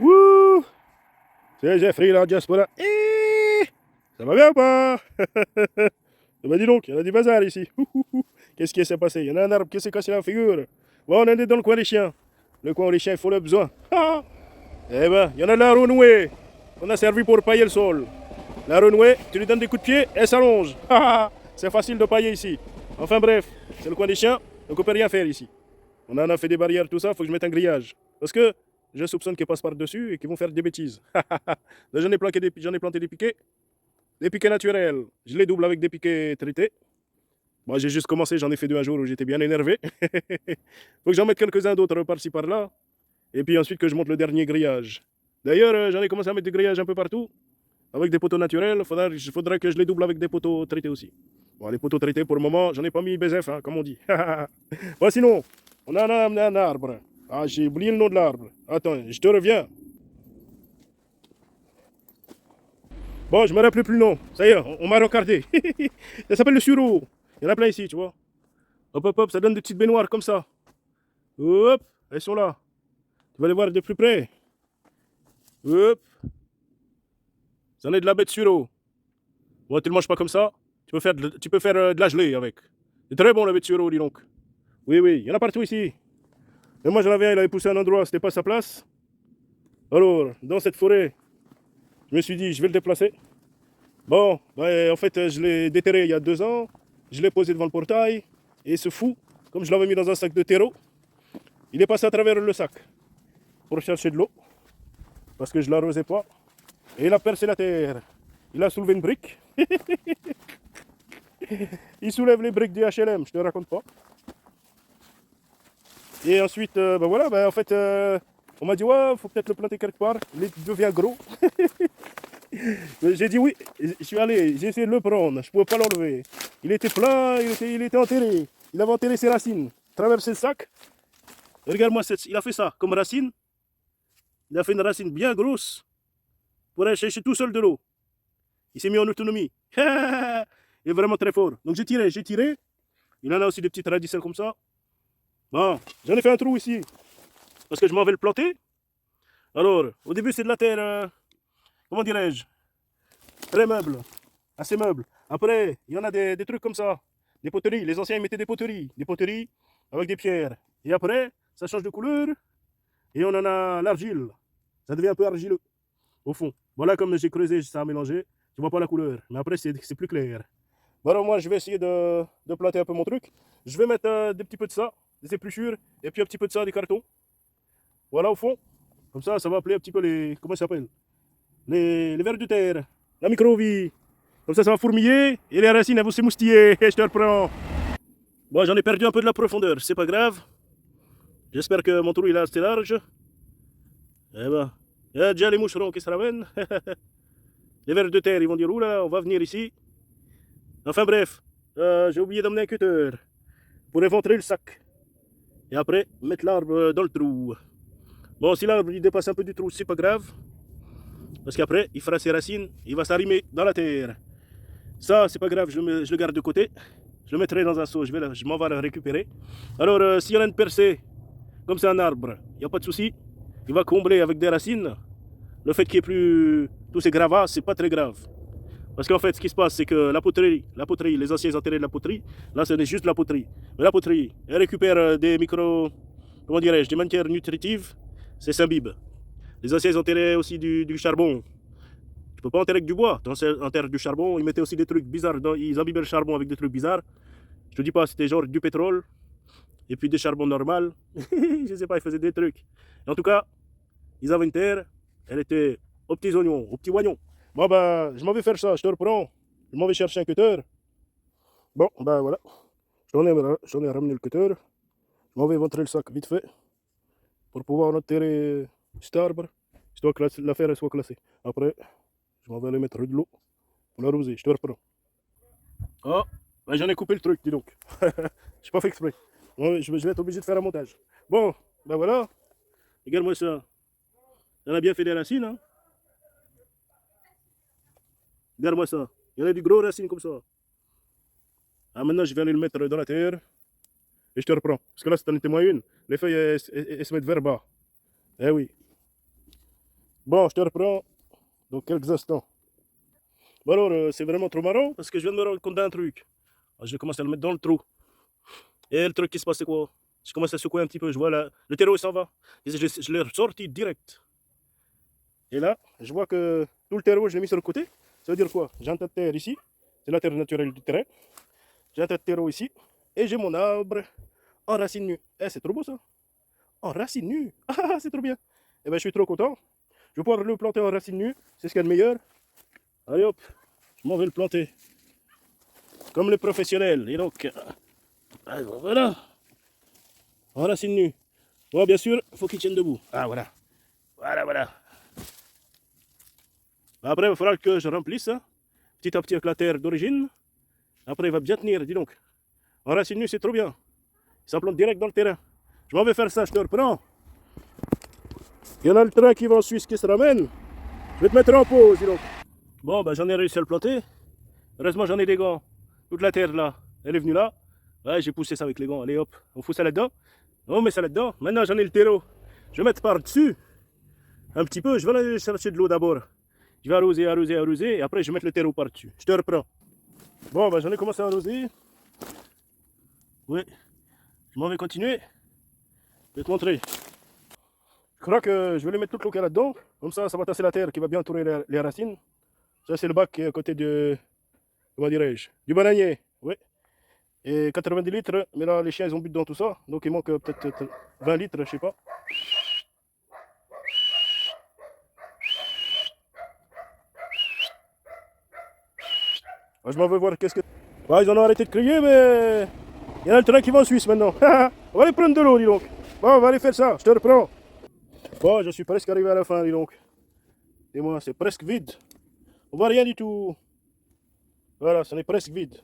Wouh! C'est Jeffrey, la diaspora. Ça va bien ou pas? Bah dis donc, il y en a du bazar ici. Qu'est-ce qui s'est passé? Il y en a un arbre qui s'est cassé la figure. Bon, on est dans le coin des chiens. Le coin où les chiens font le besoin. Eh ben, il y en a de la renouée. On a servi pour pailler le sol. La renouée, tu lui donnes des coups de pied, elle s'allonge. C'est facile de pailler ici. Enfin bref, c'est le coin des chiens, donc on peut rien faire ici. On en a fait des barrières, tout ça, faut que je mette un grillage. Parce que je soupçonne qu'ils passent par-dessus et qu'ils vont faire des bêtises. Là, j'en ai planté des piquets naturels. Je les double avec des piquets traités. Moi, j'ai juste commencé, j'en ai fait deux un jour où j'étais bien énervé. Faut que j'en mette quelques-uns d'autres par-ci par-là. Et puis ensuite que je monte le dernier grillage. D'ailleurs, j'en ai commencé à mettre des grillages un peu partout. Avec des poteaux naturels, faudrait que je les double avec des poteaux traités aussi. Bon, les poteaux traités, pour le moment, j'en ai pas mis BZF, hein, comme on dit. Bon, sinon, on en a amené un arbre. Ah, j'ai oublié le nom de l'arbre. Attends, je te reviens. Bon, je me rappelle plus le nom. Ça y est, on m'a regardé. Ça s'appelle le sureau. Il y en a plein ici, tu vois. Hop, hop, hop, ça donne des petites baignoires comme ça. Hop, elles sont là. Tu vas les voir de plus près. Hop, ça en est de la bête sureau. Bon, tu le manges pas comme ça. Tu peux faire de la gelée avec. C'est très bon, la bête sureau, dis donc. Oui, oui, il y en a partout ici. Mais moi, j'en avais un, il avait poussé à un endroit, c'était pas sa place. Alors, dans cette forêt, je me suis dit, je vais le déplacer. Bon, en fait, je l'ai déterré il y a 2 ans. Je l'ai posé devant le portail. Et ce fou, comme je l'avais mis dans un sac de terreau, il est passé à travers le sac pour chercher de l'eau. Parce que je ne l'arrosais pas. Et il a percé la terre. Il a soulevé une brique. Il soulève les briques du HLM, je te raconte pas. Et ensuite, voilà, en fait, on m'a dit, ouais, faut peut-être le planter quelque part. Il devient gros. J'ai dit oui, je suis allé, j'ai essayé de le prendre, je ne pouvais pas l'enlever. Il était plein, il était enterré. Il avait enterré ses racines, traversé le sac. Regarde-moi, il a fait ça comme racine. Il a fait une racine bien grosse pour aller chercher tout seul de l'eau. Il s'est mis en autonomie. Il est vraiment très fort. Donc j'ai tiré. Il en a aussi des petites radicelles comme ça. Bon, j'en ai fait un trou ici. Parce que je m'en vais le planter. Alors, au début, c'est de la terre, comment dirais-je, très meuble, assez meuble. Après, il y en a des trucs comme ça, des poteries. Les anciens, ils mettaient des poteries avec des pierres. Et après, ça change de couleur et on en a l'argile. Ça devient un peu argileux, au fond. Voilà, comme j'ai creusé, ça a mélangé. Tu vois pas la couleur, mais après, c'est plus clair. Bon, alors moi, je vais essayer de planter un peu mon truc. Je vais mettre des petits peu de ça, des épluchures, et puis un petit peu de ça, des cartons. Voilà, au fond. Comme ça va appeler un petit peu les. Comment ça s'appelle? Les vers de terre. La microvie. Comme ça va fourmiller et les racines elles vont s'émoustiller. Je te reprends. Bon, j'en ai perdu un peu de la profondeur. C'est pas grave. J'espère que mon trou il est assez large. Eh ben, il y a déjà les moucherons qui se ramènent. Les vers de terre ils vont dire oula, on va venir ici. Enfin bref, j'ai oublié d'emmener un cutter pour éventrer le sac. Et après, mettre l'arbre dans le trou. Bon, si l'arbre il dépasse un peu du trou, c'est pas grave. Parce qu'après, il fera ses racines, il va s'arrimer dans la terre. Ça, c'est pas grave, je le garde de côté. Je le mettrai dans un seau, je m'en vais le récupérer. Alors, s'il y en a une percée, comme c'est un arbre, il n'y a pas de souci. Il va combler avec des racines. Le fait qu'il n'y ait plus tous ces gravats, c'est pas très grave. Parce qu'en fait, ce qui se passe, c'est que la poterie, les anciens enterrés de la poterie, là, ce n'est juste la poterie. Mais la poterie, elle récupère des comment dirais-je, des matières nutritives, c'est s'imbibe. Les anciens enterraient aussi du charbon. Tu peux pas enterrer avec du bois. Tu enterres du charbon, ils mettaient aussi des trucs bizarres. Ils imbibaient le charbon avec des trucs bizarres. Je te dis pas, c'était genre du pétrole et puis des charbons normal. Je sais pas, ils faisaient des trucs. Et en tout cas, ils avaient une terre, elle était aux petits oignons, aux petits oignons. Bon, je m'en vais faire ça, je te reprends. Je m'en vais chercher un cutter. Bon, voilà. Je t'en ai ramené le cutter. Je m'en vais éventrer le sac vite fait pour pouvoir enterrer cet arbre, histoire que l'affaire soit classée. Après, je m'en vais aller mettre de l'eau pour l'arroser. Je te reprends. Ah, j'en ai coupé le truc, dis donc. J'ai pas fait exprès. Ouais, je vais être obligé de faire un montage. Bon, voilà. Regarde-moi ça. On a bien fait des racines, hein. Regarde-moi ça. Il y en a du gros racines comme ça. Ah, maintenant, je vais aller le mettre dans la terre. Et je te reprends. Parce que là, c'est en était moins une. Les feuilles, elles se mettent vers bas. Eh oui. Bon, je te reprends dans quelques instants. Bon alors, c'est vraiment trop marrant parce que je viens de me rendre compte d'un truc. Alors, je commence à le mettre dans le trou. Et le truc qui se passe, c'est quoi? Je commence à secouer un petit peu, je vois là, le terreau il s'en va. Et je l'ai ressorti direct. Et là, je vois que tout le terreau, je l'ai mis sur le côté. Ça veut dire quoi? J'ai un tas de terre ici, c'est la terre naturelle du terrain. J'ai un tas de terreau ici, et j'ai mon arbre en racine nue. Eh, c'est trop beau ça! En racine nue! Ah, c'est trop bien! Eh ben, je suis trop content. Je vais pouvoir le planter en racine nue, c'est ce qu'il y a de meilleur. Allez hop, je m'en vais le planter. Comme les professionnels. Et donc, voilà, en racine nue. Bon, bien sûr, il faut qu'il tienne debout. Ah, voilà. Voilà, voilà. Après, il va falloir que je remplisse hein, petit à petit avec la terre d'origine. Après, il va bien tenir, dis donc. En racine nue, c'est trop bien. Ça plante direct dans le terrain. Je m'en vais faire ça, je te reprends. Il y en a le train qui va en Suisse qui se ramène. Je vais te mettre en pause, dis donc. Bon, ben j'en ai réussi à le planter. Heureusement, j'en ai des gants. Toute la terre là, elle est venue là. Ouais, j'ai poussé ça avec les gants. Allez hop, on fout ça là-dedans. On met ça là-dedans. Maintenant, j'en ai le terreau. Je vais mettre par-dessus. Un petit peu, je vais aller chercher de l'eau d'abord. Je vais arroser, arroser, arroser. Et après, je vais mettre le terreau par-dessus. Je te reprends. Bon, ben j'en ai commencé à arroser. Oui, je m'en vais continuer. Je vais te montrer. Je crois que je vais les mettre toute l'eau qu'il y a là-dedans. Comme ça va tasser la terre qui va bien entourer les racines. Ça, c'est le bac qui est à côté de, comment dirais-je, du bananier. Oui. Et 90 litres, mais là, les chiens, ils ont bu dans tout ça. Donc, il manque peut-être 20 litres, je sais pas. Je m'en vais voir qu'est-ce que... Ouais, ils en ont arrêté de crier, mais... Il y en a le train qui va en Suisse maintenant. On va aller prendre de l'eau, dis donc. Bon, on va aller faire ça, je te reprends. Bon, je suis presque arrivé à la fin, dis donc. Et moi, c'est presque vide. On voit rien du tout. Voilà, ça est presque vide.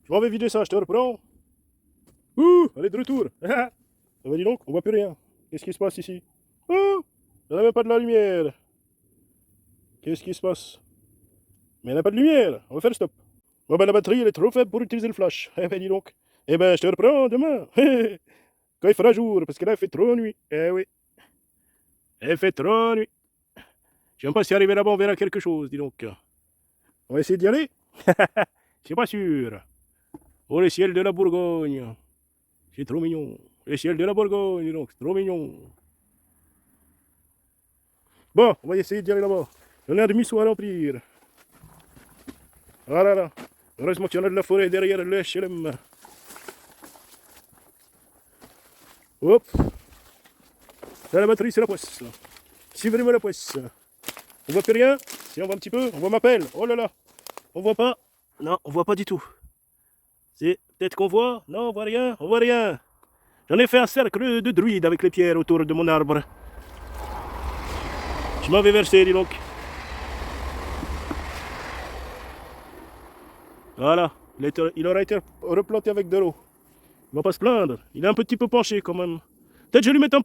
Je m'en vais vider ça, je te reprends. Ouh, allez de retour. Ah bah dis donc, on voit plus rien. Qu'est-ce qui se passe ici? Oh, il n'y a même pas de la lumière. Qu'est-ce qui se passe? Mais il n'y a pas de lumière. On va faire stop. Bon ben la batterie elle est trop faible pour utiliser le flash. Eh ben dis donc. Eh ben je te reprends demain. Quand il fera jour, parce que là il fait trop nuit. Eh oui. Il fait trop nuit. Je sais même pas si arrivé là-bas on verra quelque chose, dis donc. On va essayer d'y aller. C'est pas sûr. Oh le ciel de la Bourgogne. C'est trop mignon. Le ciel de la Bourgogne, dis donc, c'est trop mignon. Bon, on va essayer d'y aller là-bas. J'en ai un demi-sou à remplir. Voilà là. Heureusement qu'il y en a de la forêt derrière le HLM. Hop. Là, la batterie, c'est la poisse. C'est vraiment la poisse. On voit plus rien. Si on voit un petit peu, on voit ma pelle. Oh là là. On voit pas. Non, on voit pas du tout. C'est peut-être qu'on voit. Non, on voit rien. On voit rien. J'en ai fait un cercle de druides avec les pierres autour de mon arbre. Je m'en vais verser, dis donc. Voilà. Il aura été replanté avec de l'eau. Il va pas se plaindre. Il est un petit peu penché quand même. Peut-être je vais lui mettre un